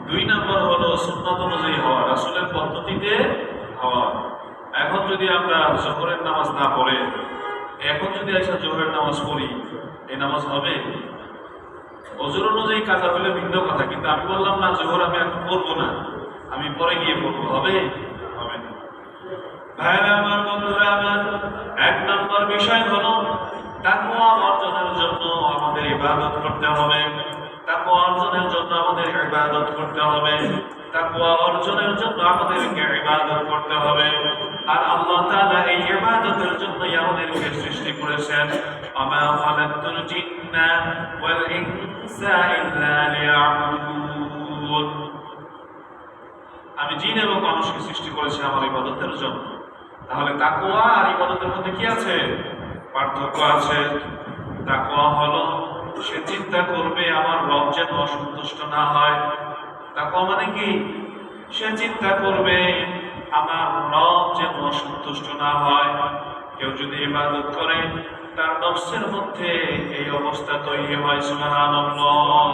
দুই নম্বর হলো সুন্নাত অনুযায়ী হওয়া, রাসূলের পদ্ধতিতে হওয়া। এখন যদি আমরা জোহরের নামাজ না পড়ে এখন যদি এসে জোহরের নামাজ পড়ি, এই নামাজ হবে? ওজোর অনুযায়ী কাজা হলে ভিন্ন কথা, কিন্তু আমি বললাম না জোহর আমি এখন পড়বো না, আমি পরে গিয়ে পড়বো, হবে? হবে না। ভাইরা আমার, বন্ধুরা আমার, এক নম্বর বিষয় হলো তাকওয়া অর্জনের জন্য আমাদের ইবাদত করতে হবে। তাকওয়া অর্জনের জন্য আমাদের ইবাদত করতে হবে। তাকওয়া অর্জনের জন্য আমাদেরকে ইবাদত করতে হবে। আর আল্লাহ তাআলা এই ইবাদতের জন্যই আমাদেরকে সৃষ্টি করেছেন। আমা খালাকতুল জিন্না ওয়াল ইনসা ইল্লা লিয়াবুদুন। আমি জিন এবং মানুষকে সৃষ্টি করেছি আমার ইবাদতের জন্য। তাহলে তাকওয়া আর ইবাদতের মধ্যে কি আছে? পার্থক্য আছে। তাকওয়া হলো সে চিন্তা করবে আমার রব যেন অসন্তুষ্ট না হয়। তাকওয়া মানে কি? সে চিন্তা করবে আমার রব যেন অসন্তুষ্ট না হয়। কেউ যদি ইবাদত করে তার নফসের মধ্যে এই অবস্থা তৈরি হয়, সুবহানাল্লাহ।